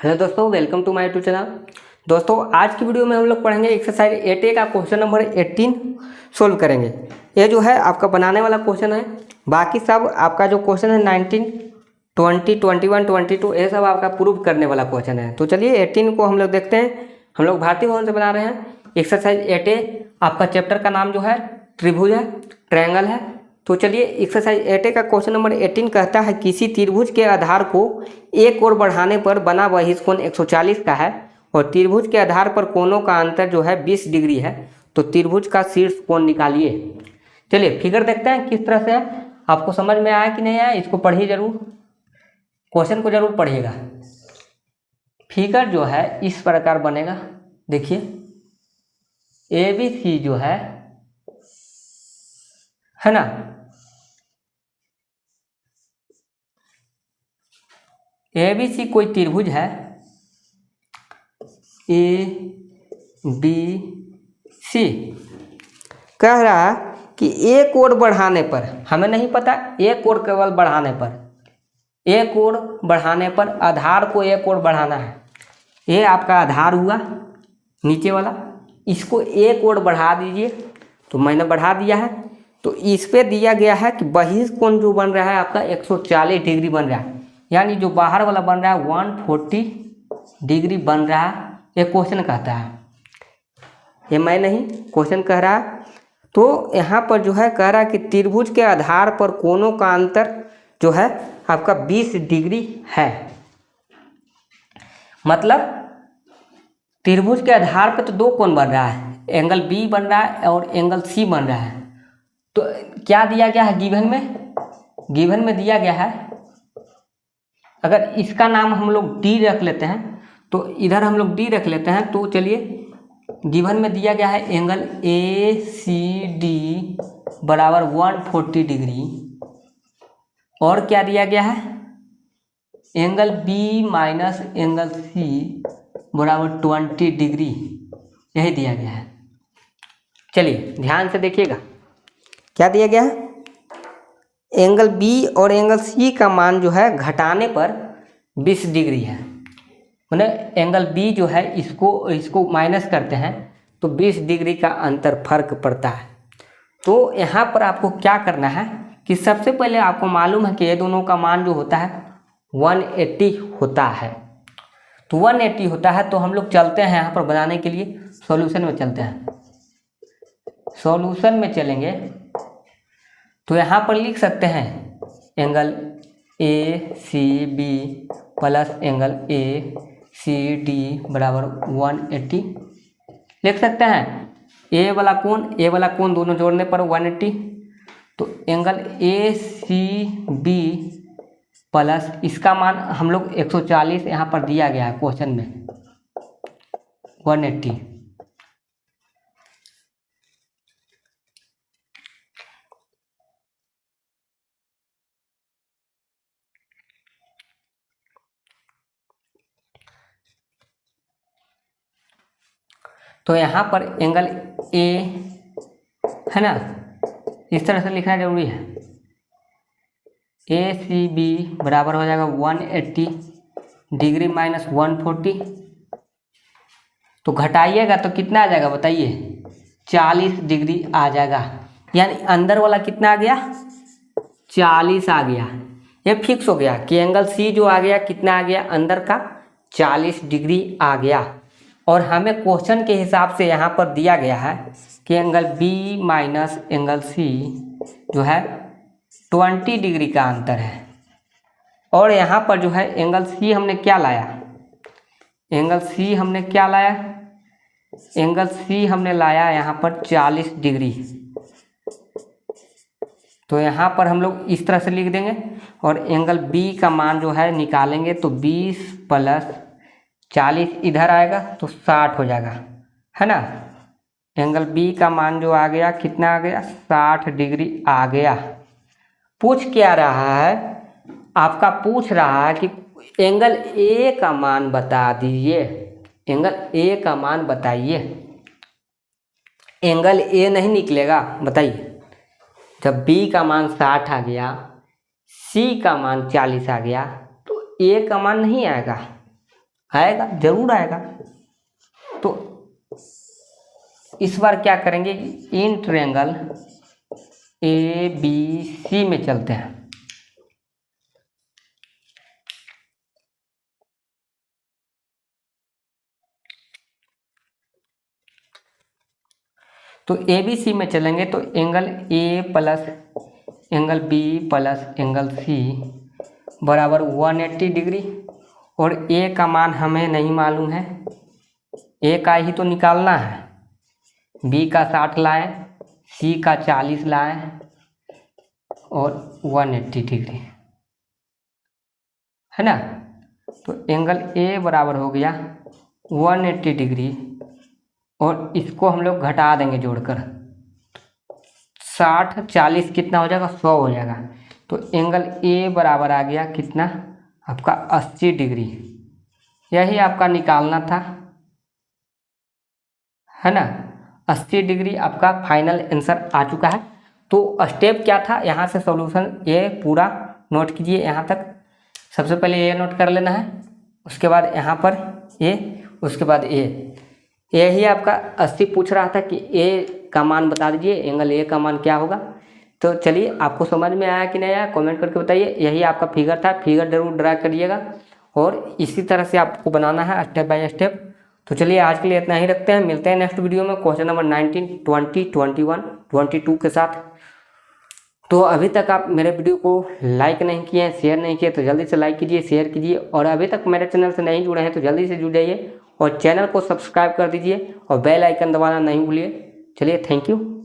Hello दोस्तों, welcome to my YouTube channel. दोस्तों, आज की वीडियो में हम लोग पढ़ेंगे एक्सरसाइज 8A का क्वेश्चन नंबर 18 सोल्व करेंगे। ये जो है आपका बनाने वाला क्वेश्चन है। बाकी सब आपका जो क्वेश्चन है 19, 20, 21, 22 ये सब आपका प्रूव करने वाला क्वेश्चन है। तो चलिए 18 को हम लोग देखते हैं। हम लोग भारतीय भवन से बना रहे हैं। एक्सरसाइज 8A आपका चैप्टर का नाम जो है त्रिभुज है, ट्रायंगल है। तो चलिए एक्सरसाइज 8A का क्वेश्चन नंबर 18 कहता है किसी त्रिभुज के आधार को एक ओर बढ़ाने पर बना बहिष्कोण 140 का है और त्रिभुज के आधार पर कोणों का अंतर जो है 20 डिग्री है। तो त्रिभुज का शीर्ष कोण निकालिए। चलिए फिगर देखते हैं किस तरह से है। आपको समझ में आया कि नहीं आया, इसको पढ़िए जरूर, क्वेश्चन को जरूर पढ़िएगा। फिगर जो है इस प्रकार बनेगा। देखिए ABC जो है ना, ABC कोई त्रिभुज है ABC। कह रहा है कि एक ओर बढ़ाने पर, हमें नहीं पता एक ओर, केवल बढ़ाने पर, एक ओर बढ़ाने पर आधार को एक ओर बढ़ाना है। ये आपका आधार हुआ नीचे वाला, इसको एक ओर बढ़ा दीजिए। तो मैंने बढ़ा दिया है। तो इस पे दिया गया है कि बहिष्कोण जो बन रहा है आपका 140 डिग्री बन रहा है, यानी जो बाहर वाला बन रहा है 140 डिग्री बन रहा है। ये क्वेश्चन कहता है, ये मैं नहीं, क्वेश्चन कह रहा है। तो यहाँ पर जो है कह रहा है कि त्रिभुज के आधार पर कोणों का अंतर जो है आपका 20 डिग्री है। मतलब त्रिभुज के आधार पर तो दो कोण बन रहा है, एंगल B बन रहा है और एंगल C बन रहा है। तो क्या दिया गया है गिवन में दिया गया है, अगर इसका नाम हम लोग D रख लेते हैं तो इधर हम लोग D रख लेते हैं। तो चलिए गिवन में दिया गया है एंगल ACD बराबर 140 डिग्री, और क्या दिया गया है angle B minus angle C बराबर 20 डिग्री, यही दिया गया है। चलिए ध्यान से देखिएगा क्या दिया गया है। एंगल B और एंगल C का मान जो है घटाने पर 20 डिग्री है। मैंने एंगल B जो है इसको माइनस करते हैं तो 20 डिग्री का अंतर फर्क पड़ता है। तो यहाँ पर आपको क्या करना है कि सबसे पहले आपको मालूम है कि ये दोनों का मान जो होता है 180 होता है। तो 180 होता है। तो हम लोग चलते हैं यहाँ पर बनाने के लिए, सॉल्यूशन में चलते हैं। सॉल्यूशन में चलेंगे तो यहाँ पर लिख सकते हैं angle ACB plus angle ACD बराबर 180 लिख सकते हैं। ए वाला कोण दोनों जोड़ने पर 180। तो एंगल ACB प्लस इसका मान हम लोग 140 यहाँ पर दिया गया है क्वेश्चन में, 180। तो यहाँ पर एंगल A है ना, इस तरह से लिखना जरूरी है। ACB बराबर हो जाएगा 180 डिग्री माइनस 140। तो घटाइएगा तो कितना आ जाएगा बताइए, 40 डिग्री आ जाएगा। यानी अंदर वाला कितना आ गया, 40 आ गया। ये फिक्स हो गया कि एंगल C जो आ गया कितना आ गया, अंदर का 40 डिग्री आ गया। और हमें क्वेश्चन के हिसाब से यहाँ पर दिया गया है कि angle B minus angle C जो है 20 डिग्री का अंतर है। और यहाँ पर जो है एंगल C हमने क्या लाया, एंगल C हमने लाया यहाँ पर 40 डिग्री। तो यहाँ पर हम लोग इस तरह से लिख देंगे और एंगल B का मान जो है निकालेंगे तो 20 प्लस 40 इधर आएगा तो 60 हो जाएगा, है ना। एंगल B का मान जो आ गया कितना आ गया, 60 डिग्री आ गया। पूछ क्या रहा है, आपका पूछ रहा है कि एंगल A का मान बता दीजिए, एंगल A का मान बताइए। एंगल A नहीं निकलेगा बताइए। जब B का मान 60 आ गया, C का मान 40 आ गया, तो A का मान नहीं आएगा। आएगा, जरूर आएगा। तो इस बार क्या करेंगे, इन ट्रायंगल ABC में चलते हैं। तो ABC में चलेंगे तो angle A plus angle B plus angle C बराबर 180 डिग्री। और A का मान हमें नहीं मालूम है, A का ही तो निकालना है। B का 60 लाए, C का 40 लाए और 180 डिग्री, है ना। तो एंगल A बराबर हो गया 180 डिग्री और इसको हम लोग घटा देंगे जोड़कर, 60 40 कितना हो जाएगा, 100 हो जाएगा। तो एंगल A बराबर आ गया कितना आपका 80 डिग्री। यही आपका निकालना था, है ना। 80 डिग्री आपका फाइनल आंसर आ चुका है। तो स्टेप क्या था, यहाँ से सॉल्यूशन ये पूरा नोट कीजिए यहाँ तक। सबसे पहले ये नोट कर लेना है, उसके बाद यहाँ पर ये, उसके बाद यही आपका 80 पूछ रहा था कि ए का मान बता दीजिए, एंगल ए का मान क्या होगा। तो चलिए, आपको समझ में आया कि नहीं आया कमेंट करके बताइए। यही आपका फिगर था, फिगर जरूर ड्रा करिएगा और इसी तरह से आपको बनाना है स्टेप बाय स्टेप। तो चलिए, आज के लिए इतना ही रखते हैं, मिलते हैं नेक्स्ट वीडियो में क्वेश्चन नंबर 19, 20, 21, 22 के साथ। तो अभी तक आप मेरे वीडियो को लाइक नहीं किए हैं, शेयर नहीं किए, तो जल्दी से लाइक कीजिए, शेयर कीजिए। और अभी तक मेरे चैनल से नहीं जुड़े हैं तो जल्दी से जुड़ जाइए और चैनल को सब्सक्राइब कर दीजिए और बेल आइकन दबाना नहीं भूलिए। चलिए, थैंक यू।